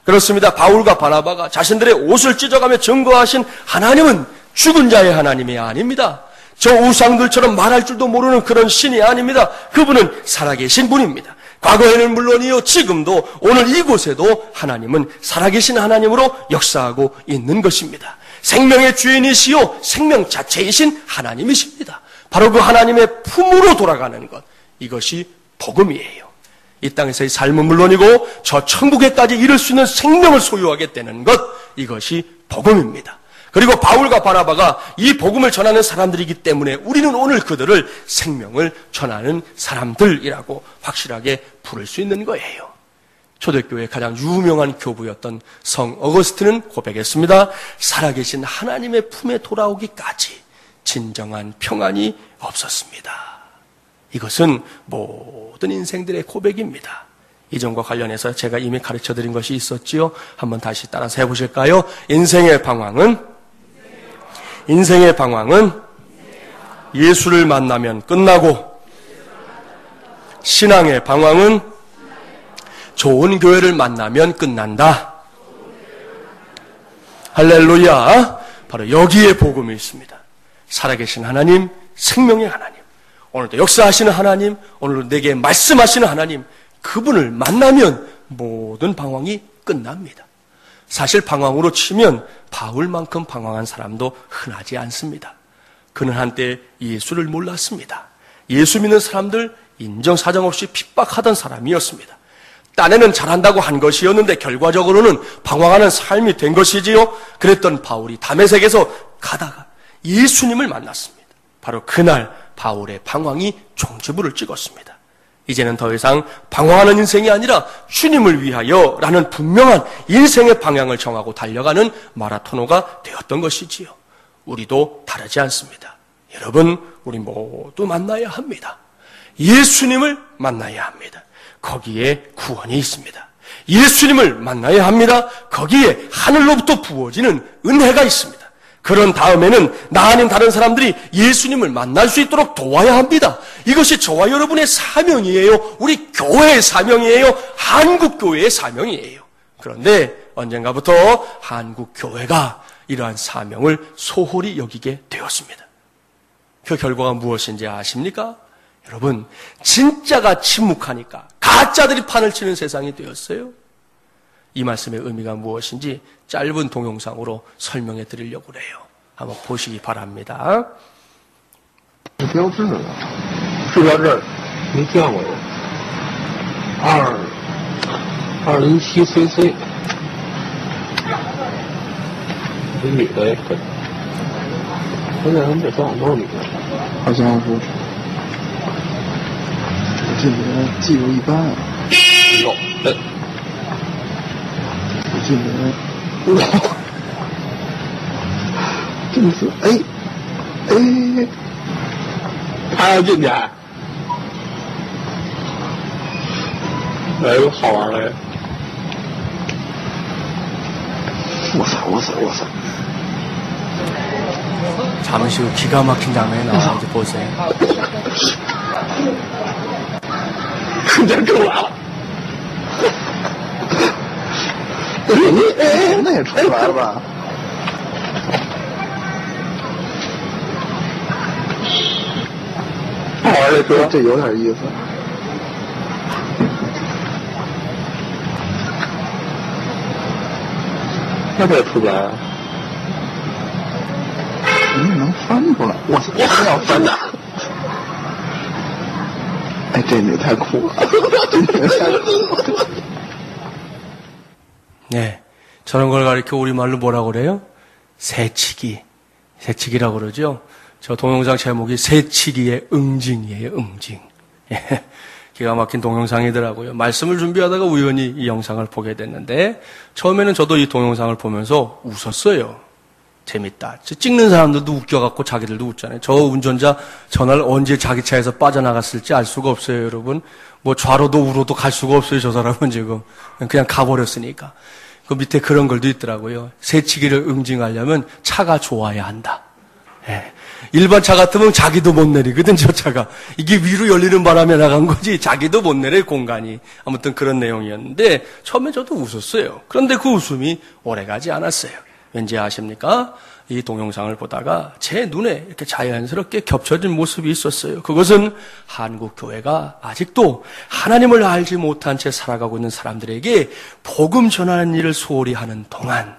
그렇습니다. 바울과 바나바가 자신들의 옷을 찢어가며 증거하신 하나님은 죽은 자의 하나님이 아닙니다. 저 우상들처럼 말할 줄도 모르는 그런 신이 아닙니다. 그분은 살아계신 분입니다. 과거에는 물론이요, 지금도 오늘 이곳에도 하나님은 살아계신 하나님으로 역사하고 있는 것입니다. 생명의 주인이시요 생명 자체이신 하나님이십니다. 바로 그 하나님의 품으로 돌아가는 것, 이것이 복음이에요. 이 땅에서의 삶은 물론이고 저 천국에까지 이룰 수 있는 생명을 소유하게 되는 것, 이것이 복음입니다. 그리고 바울과 바나바가 이 복음을 전하는 사람들이기 때문에 우리는 오늘 그들을 생명을 전하는 사람들이라고 확실하게 부를 수 있는 거예요. 초대교회의 가장 유명한 교부였던 성 어거스틴은 고백했습니다. 살아계신 하나님의 품에 돌아오기까지 진정한 평안이 없었습니다. 이것은 모든 인생들의 고백입니다. 이전과 관련해서 제가 이미 가르쳐드린 것이 있었지요. 한번 다시 따라서 해보실까요? 인생의 방황은 예수를 만나면 끝나고, 신앙의 방황은 좋은 교회를 만나면 끝난다. 할렐루야. 바로 여기에 복음이 있습니다. 살아계신 하나님, 생명의 하나님, 오늘도 역사하시는 하나님, 오늘도 내게 말씀하시는 하나님, 그분을 만나면 모든 방황이 끝납니다. 사실 방황으로 치면 바울만큼 방황한 사람도 흔하지 않습니다. 그는 한때 예수를 몰랐습니다. 예수 믿는 사람들 인정사정 없이 핍박하던 사람이었습니다. 딴에는 잘한다고 한 것이었는데 결과적으로는 방황하는 삶이 된 것이지요. 그랬던 바울이 다메섹에서 가다가 예수님을 만났습니다. 바로 그날 바울의 방황이 종지부를 찍었습니다. 이제는 더 이상 방황하는 인생이 아니라 주님을 위하여라는 분명한 인생의 방향을 정하고 달려가는 마라토너가 되었던 것이지요. 우리도 다르지 않습니다. 여러분, 우리 모두 만나야 합니다. 예수님을 만나야 합니다. 거기에 구원이 있습니다. 예수님을 만나야 합니다. 거기에 하늘로부터 부어지는 은혜가 있습니다. 그런 다음에는 나 아닌 다른 사람들이 예수님을 만날 수 있도록 도와야 합니다. 이것이 저와 여러분의 사명이에요. 우리 교회의 사명이에요. 한국교회의 사명이에요. 그런데 언젠가부터 한국교회가 이러한 사명을 소홀히 여기게 되었습니다. 그 결과가 무엇인지 아십니까? 여러분, 진짜가 침묵하니까 가짜들이 판을 치는 세상이 되었어요. 이 말씀의 의미가 무엇인지 짧은 동영상으로 설명해 드리려고 해요. 한번 보시기 바랍니다. 标志呢？是在这儿没见过有207cc， 这女的也跟，现在他们这装都是女的，好像是。我这人技术一般啊。有，我这人不知道，真是哎，哎，还要进去？哎呦，好玩嘞！我操！ 잠시 후 기가 막힌 장면이 나와요. 이제 보세요. 真出来了！那也出来了吧？好玩的车，这有点意思。那这也出不来啊！你能翻出来？我还要翻呢！哎，这女太酷了！这女太酷了！ 네, 저런 걸 가리켜 우리말로 뭐라고 그래요? 새치기라고 그러죠. 저 동영상 제목이 새치기의 응징이에요. 응징. 예, 기가 막힌 동영상이더라고요. 말씀을 준비하다가 우연히 이 영상을 보게 됐는데 처음에는 저도 이 동영상을 보면서 웃었어요. 재밌다. 찍는 사람들도 웃겨갖고 자기들도 웃잖아요. 저 운전자 전날 언제 자기 차에서 빠져나갔을지 알 수가 없어요, 여러분. 뭐 좌로도 우로도 갈 수가 없어요, 저 사람은 지금. 그냥 가버렸으니까. 그 밑에 그런 글도 있더라고요. 새치기를 응징하려면 차가 좋아야 한다. 예. 일반 차 같으면 자기도 못 내리거든, 저 차가. 이게 위로 열리는 바람에 나간 거지, 자기도 못 내릴 공간이. 아무튼 그런 내용이었는데, 처음에 저도 웃었어요. 그런데 그 웃음이 오래가지 않았어요. 왠지 아십니까? 이 동영상을 보다가 제 눈에 이렇게 자연스럽게 겹쳐진 모습이 있었어요. 그것은 한국 교회가 아직도 하나님을 알지 못한 채 살아가고 있는 사람들에게 복음 전하는 일을 소홀히 하는 동안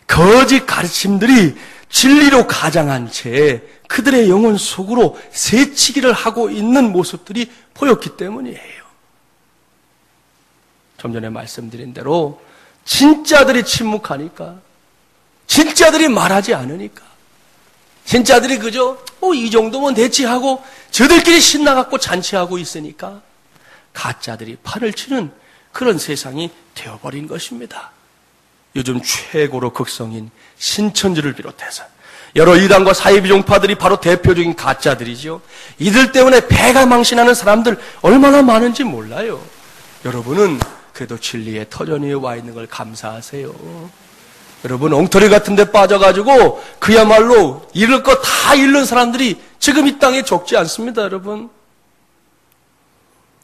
거짓 가르침들이 진리로 가장한 채 그들의 영혼 속으로 새치기를 하고 있는 모습들이 보였기 때문이에요. 좀 전에 말씀드린 대로 진짜들이 침묵하니까, 진짜들이 말하지 않으니까, 진짜들이 그저 이 정도면 됐지 하고 저들끼리 신나갖고 잔치하고 있으니까 가짜들이 판을 치는 그런 세상이 되어버린 것입니다. 요즘 최고로 극성인 신천지를 비롯해서 여러 이단과 사이비종파들이 바로 대표적인 가짜들이죠. 이들 때문에 배가 망신하는 사람들 얼마나 많은지 몰라요. 여러분은 그래도 진리의 터전 위에 와 있는 걸 감사하세요. 여러분, 엉터리 같은 데 빠져가지고 그야말로 잃을 거 다 잃는 사람들이 지금 이 땅에 적지 않습니다, 여러분.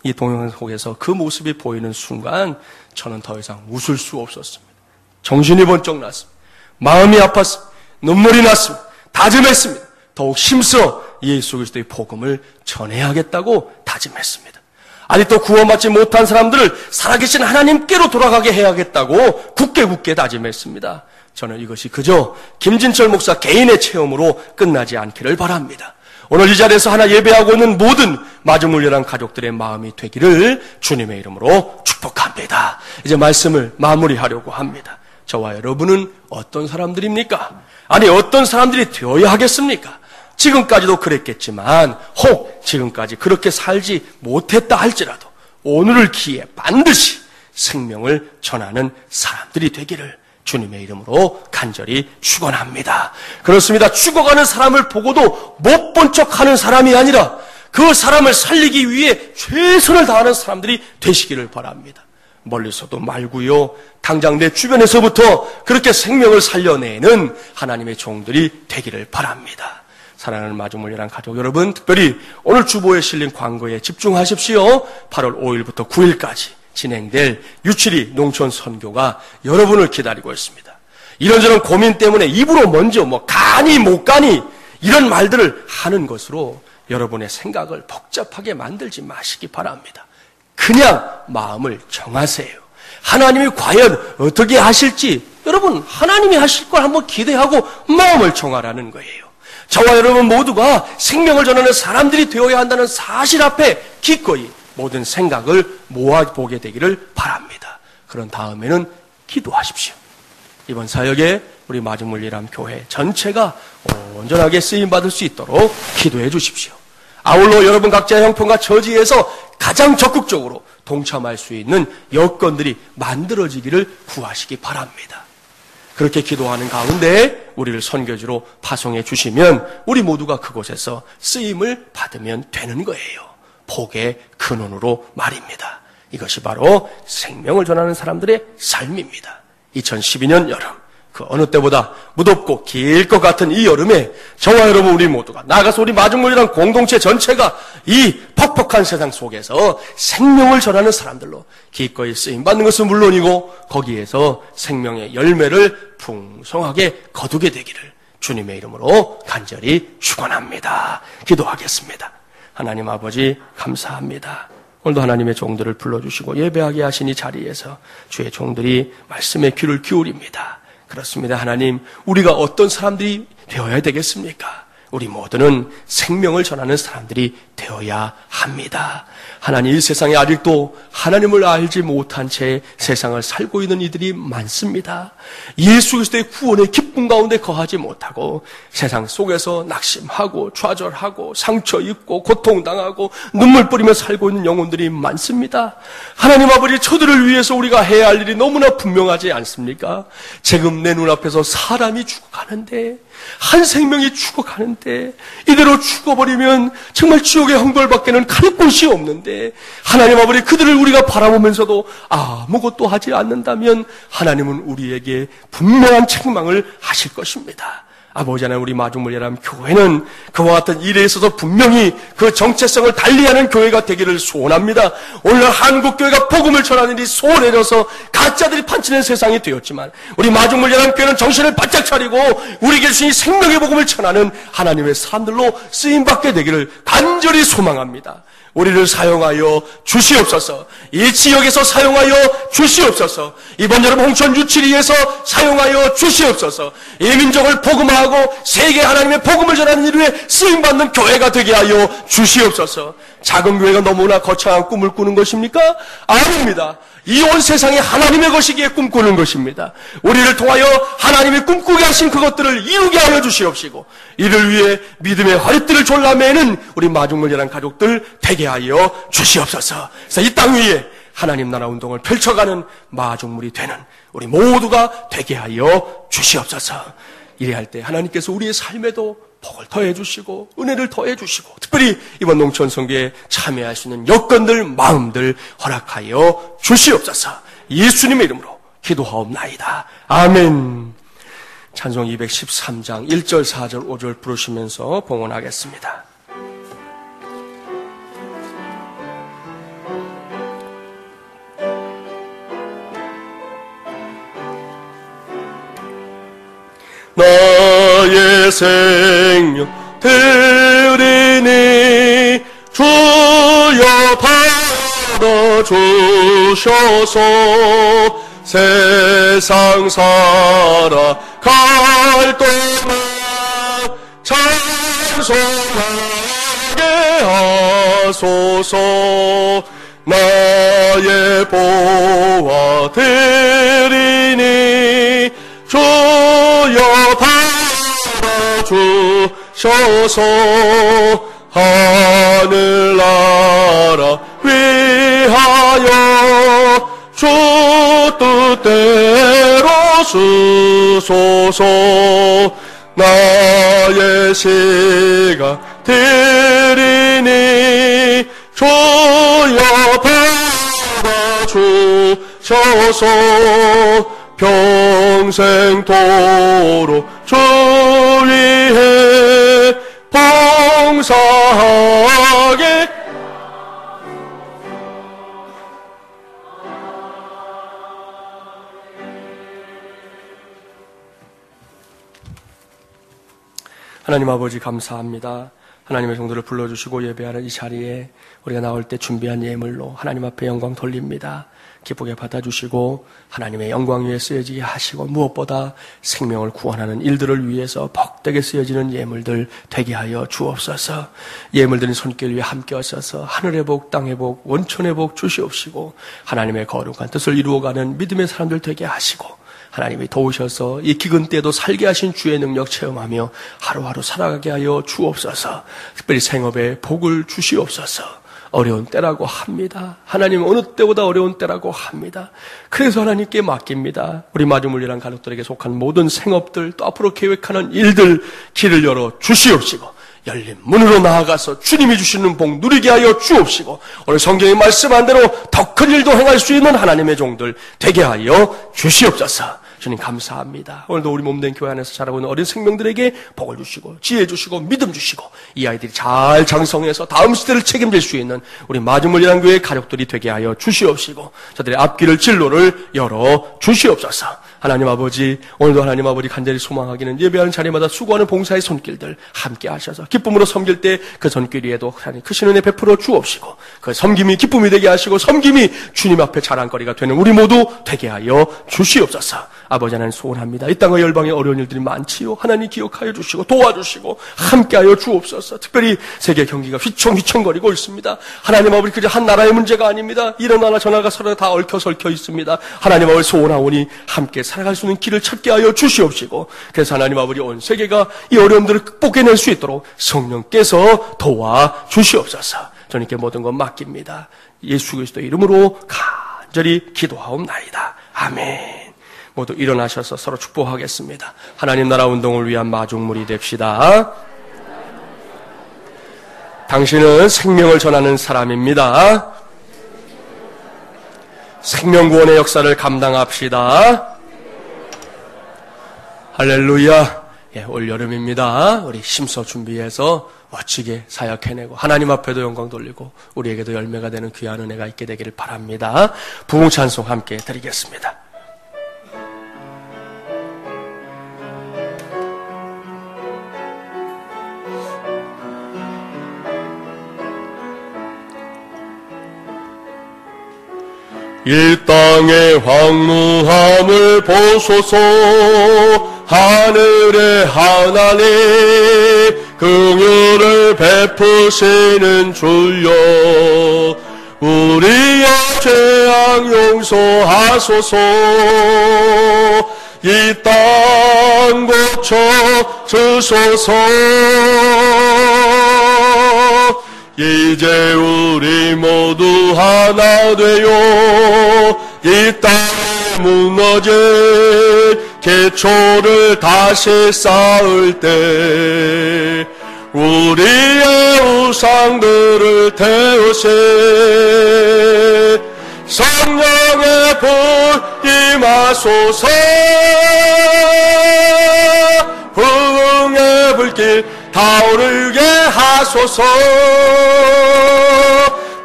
이 동영상 속에서 그 모습이 보이는 순간 저는 더 이상 웃을 수 없었습니다. 정신이 번쩍 났습니다. 마음이 아팠습니다. 눈물이 났습니다. 다짐했습니다. 더욱 힘써 예수 그리스도의 복음을 전해야겠다고 다짐했습니다. 아직도 구원받지 못한 사람들을 살아계신 하나님께로 돌아가게 해야겠다고 굳게 다짐했습니다. 저는 이것이 그저 김진철 목사 개인의 체험으로 끝나지 않기를 바랍니다. 오늘 이 자리에서 하나 예배하고 있는 모든 마중물려란 가족들의 마음이 되기를 주님의 이름으로 축복합니다. 이제 말씀을 마무리하려고 합니다. 저와 여러분은 어떤 사람들입니까? 아니, 어떤 사람들이 되어야 하겠습니까? 지금까지도 그랬겠지만 혹 지금까지 그렇게 살지 못했다 할지라도 오늘을 기해 반드시 생명을 전하는 사람들이 되기를 주님의 이름으로 간절히 축원합니다. 그렇습니다. 죽어가는 사람을 보고도 못 본 척하는 사람이 아니라 그 사람을 살리기 위해 최선을 다하는 사람들이 되시기를 바랍니다. 멀리서도 말고요, 당장 내 주변에서부터 그렇게 생명을 살려내는 하나님의 종들이 되기를 바랍니다. 사랑하는 마중물려란 가족 여러분, 특별히 오늘 주보에 실린 광고에 집중하십시오. 8월 5일부터 9일까지 진행될 유치리 농촌 선교가 여러분을 기다리고 있습니다. 이런저런 고민 때문에 입으로 먼저 가니 못 가니 이런 말들을 하는 것으로 여러분의 생각을 복잡하게 만들지 마시기 바랍니다. 그냥 마음을 정하세요. 하나님이 과연 어떻게 하실지 여러분, 하나님이 하실 걸 한번 기대하고 마음을 정하라는 거예요. 저와 여러분 모두가 생명을 전하는 사람들이 되어야 한다는 사실 앞에 기꺼이 모든 생각을 모아보게 되기를 바랍니다. 그런 다음에는 기도하십시오. 이번 사역에 우리 마중물리람 교회 전체가 온전하게 쓰임받을 수 있도록 기도해 주십시오. 아울러 여러분 각자의 형편과 처지에서 가장 적극적으로 동참할 수 있는 여건들이 만들어지기를 구하시기 바랍니다. 그렇게 기도하는 가운데 우리를 선교지로 파송해 주시면 우리 모두가 그곳에서 쓰임을 받으면 되는 거예요. 복의 근원으로 말입니다. 이것이 바로 생명을 전하는 사람들의 삶입니다. 2012년 여름, 그 어느 때보다 무덥고 길 것 같은 이 여름에 저와 여러분 우리 모두가 나아가서 우리 마중물이란 공동체 전체가 이 퍽퍽한 세상 속에서 생명을 전하는 사람들로 기꺼이 쓰임받는 것은 물론이고 거기에서 생명의 열매를 풍성하게 거두게 되기를 주님의 이름으로 간절히 축원합니다. 기도하겠습니다. 하나님 아버지 감사합니다. 오늘도 하나님의 종들을 불러주시고 예배하게 하신 이 자리에서 주의 종들이 말씀에 귀를 기울입니다. 그렇습니다. 하나님, 우리가 어떤 사람들이 되어야 되겠습니까? 우리 모두는 생명을 전하는 사람들이 되어야 합니다. 하나님, 이 세상에 아직도 하나님을 알지 못한 채 세상을 살고 있는 이들이 많습니다. 예수 그리스도의 구원의 기쁨 가운데 거하지 못하고 세상 속에서 낙심하고 좌절하고 상처 입고 고통당하고 눈물 뿌리며 살고 있는 영혼들이 많습니다. 하나님 아버지, 저들을 위해서 우리가 해야 할 일이 너무나 분명하지 않습니까? 지금 내 눈앞에서 사람이 죽어가는데, 한 생명이 죽어가는데, 이대로 죽어버리면 정말 지옥의 형벌밖에는 갈 곳이 없는데, 하나님 아버지, 그들을 우리가 바라보면서도 아무것도 하지 않는다면 하나님은 우리에게 분명한 책망을 하실 것입니다. 아버지 하나님, 우리 마중물예람 교회는 그와 같은 일에 있어서 분명히 그 정체성을 달리하는 교회가 되기를 소원합니다. 오늘 한국교회가 복음을 전하는 일이 소원해져서 가짜들이 판치는 세상이 되었지만 우리 마중물예람 교회는 정신을 바짝 차리고 우리에게 주신 생명의 복음을 전하는 하나님의 사람들로 쓰임받게 되기를 간절히 소망합니다. 우리를 사용하여 주시옵소서. 이 지역에서 사용하여 주시옵소서. 이번 여름 홍천 유치리에서 사용하여 주시옵소서. 이 민족을 복음화하고 세계 하나님의 복음을 전하는 일에 쓰임받는 교회가 되게 하여 주시옵소서. 작은 교회가 너무나 거창한 꿈을 꾸는 것입니까? 아닙니다. 이 온 세상이 하나님의 것이기에 꿈꾸는 것입니다. 우리를 통하여 하나님이 꿈꾸게 하신 그것들을 이루게 하여 주시옵시고 이를 위해 믿음의 허리띠를 졸라매는 우리 마중물예람 가족들 되게 하여 주시옵소서. 그래서 이 땅 위에 하나님 나라 운동을 펼쳐가는 마중물이 되는 우리 모두가 되게 하여 주시옵소서. 이래 할 때 하나님께서 우리의 삶에도 복을 더해 주시고 은혜를 더해 주시고 특별히 이번 농촌 선교에 참여할 수 있는 여건들, 마음들 허락하여 주시옵소서. 예수님의 이름으로 기도하옵나이다. 아멘. 찬송 213장 1절, 4절, 5절 부르시면서 봉헌하겠습니다. 나의 생명 드리니 주여 받아주셔서 세상 살아갈 동안 찬송하게 하소서. 나의 보화 드리니 주여 받아주셔서 하늘나라 위하여 주 뜻대로 쓰소서. 나의 시간 드리니 주여 받아주셔서 평생토록 주 위해 봉사하게 하나님 아버지 감사합니다. 하나님의 성도를 불러주시고 예배하는 이 자리에 우리가 나올 때 준비한 예물로 하나님 앞에 영광 돌립니다. 기쁘게 받아주시고 하나님의 영광 위에 쓰여지게 하시고 무엇보다 생명을 구원하는 일들을 위해서 복되게 쓰여지는 예물들 되게 하여 주옵소서. 예물들은 손길 위에 함께 하셔서 하늘의 복, 땅의 복, 원천의 복 주시옵시고 하나님의 거룩한 뜻을 이루어가는 믿음의 사람들 되게 하시고 하나님이 도우셔서 이 기근 때에도 살게 하신 주의 능력 체험하며 하루하루 살아가게 하여 주옵소서. 특별히 생업에 복을 주시옵소서. 어려운 때라고 합니다. 하나님 어느 때보다 어려운 때라고 합니다. 그래서 하나님께 맡깁니다. 우리 마중물리란 가족들에게 속한 모든 생업들 또 앞으로 계획하는 일들 길을 열어 주시옵시고 열린 문으로 나아가서 주님이 주시는 복 누리게 하여 주옵시고 오늘 성경의 말씀한 대로 더 큰 일도 행할 수 있는 하나님의 종들 되게 하여 주시옵소서. 주님 감사합니다. 오늘도 우리 몸된 교회 안에서 자라고 있는 어린 생명들에게 복을 주시고 지혜 주시고 믿음 주시고 이 아이들이 잘 장성해서 다음 시대를 책임질 수 있는 우리 마중물리란 교회의 가족들이 되게 하여 주시옵시고 저들의 앞길을 진로를 열어 주시옵소서. 하나님 아버지, 오늘도 하나님 아버지 간절히 소망하기는 예배하는 자리마다 수고하는 봉사의 손길들 함께 하셔서 기쁨으로 섬길 때 그 손길 위에도 하나님 크신 은혜 베풀어 주옵시고 그 섬김이 기쁨이 되게 하시고 섬김이 주님 앞에 자랑거리가 되는 우리 모두 되게 하여 주시옵소서. 아버지 하나님 소원합니다. 이 땅과 열방에 어려운 일들이 많지요. 하나님 기억하여 주시고 도와주시고 함께하여 주옵소서. 특별히 세계 경기가 휘청휘청거리고 있습니다. 하나님 아버지 그저 한 나라의 문제가 아닙니다. 이런 나라 저 나라가 서로 다 얽혀 있습니다. 하나님 아버지 소원하오니 함께 살아갈 수 있는 길을 찾게 하여 주시옵시고 그래서 하나님 아버지 온 세계가 이 어려움들을 극복해낼 수 있도록 성령께서 도와주시옵소서. 주님께 모든 것 맡깁니다. 예수 그리스도의 이름으로 간절히 기도하옵나이다. 아멘. 모두 일어나셔서 서로 축복하겠습니다. 하나님 나라 운동을 위한 마중물이 됩시다. 당신은 생명을 전하는 사람입니다. 생명구원의 역사를 감당합시다. 할렐루야. 올 여름입니다. 우리 심서 준비해서 멋지게 사역해내고 하나님 앞에도 영광 돌리고 우리에게도 열매가 되는 귀한 은혜가 있게 되기를 바랍니다. 부흥 찬송 함께 드리겠습니다. 이 땅의 황무함을 보소서. 하늘의 하나님 긍휼을 베푸시는 주여 우리의 죄악 용서하소서. 이 땅 고쳐 주소서. 이제 우리 모두 하나 되어 이 땅에 무너진 기초를 다시 쌓을 때 우리의 우상들을 태우시 성령의 불 임하소서. 부흥의 불길 타오르게 하소서.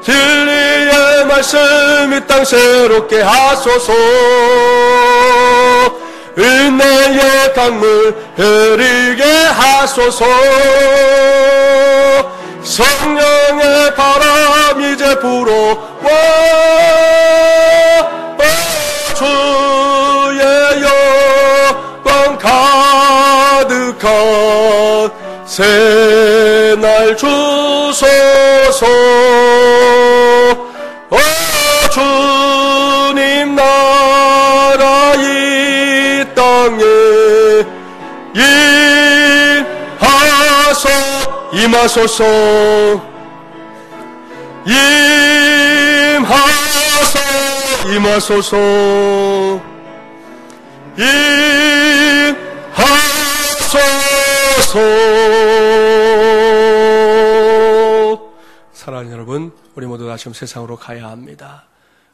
진리의 말씀 이 땅 새롭게 하소서. 은혜의 강물 흐르게 하소서. 성령의 바람 이제 불어와 주의 영광 가득한 새날 주소서. 주님 나라 이 땅에 임하소서. 임하소서. 사랑하는 여러분, 우리 모두 다 지금 세상으로 가야 합니다.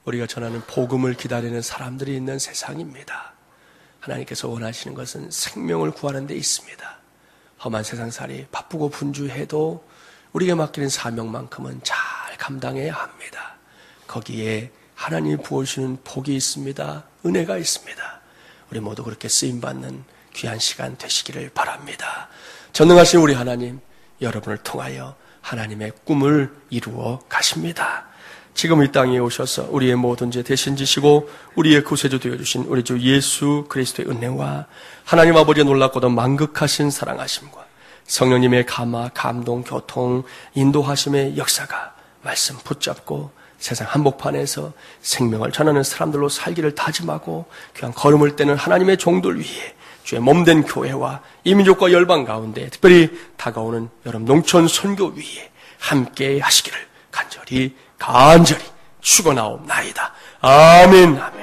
우리가 전하는 복음을 기다리는 사람들이 있는 세상입니다. 하나님께서 원하시는 것은 생명을 구하는 데 있습니다. 험한 세상살이 바쁘고 분주해도 우리에게 맡기는 사명만큼은 잘 감당해야 합니다. 거기에 하나님이 부어주시는 복이 있습니다. 은혜가 있습니다. 우리 모두 그렇게 쓰임받는 귀한 시간 되시기를 바랍니다. 전능하신 우리 하나님, 여러분을 통하여 하나님의 꿈을 이루어 가십니다. 지금 이 땅에 오셔서 우리의 모든 죄 대신 지시고 우리의 구세주 되어주신 우리 주 예수 그리스도의 은혜와 하나님 아버지의 놀랍고도 만극하신 사랑하심과 성령님의 감화, 감동, 교통, 인도하심의 역사가 말씀 붙잡고 세상 한복판에서 생명을 전하는 사람들로 살기를 다짐하고 그냥 걸음을 떼는 하나님의 종들 위해 주의 몸된 교회와 이민족과 열방 가운데 특별히 다가오는 여름 농촌 선교 위에 함께 하시기를 간절히 축원하옵나이다. 아멘. 아멘.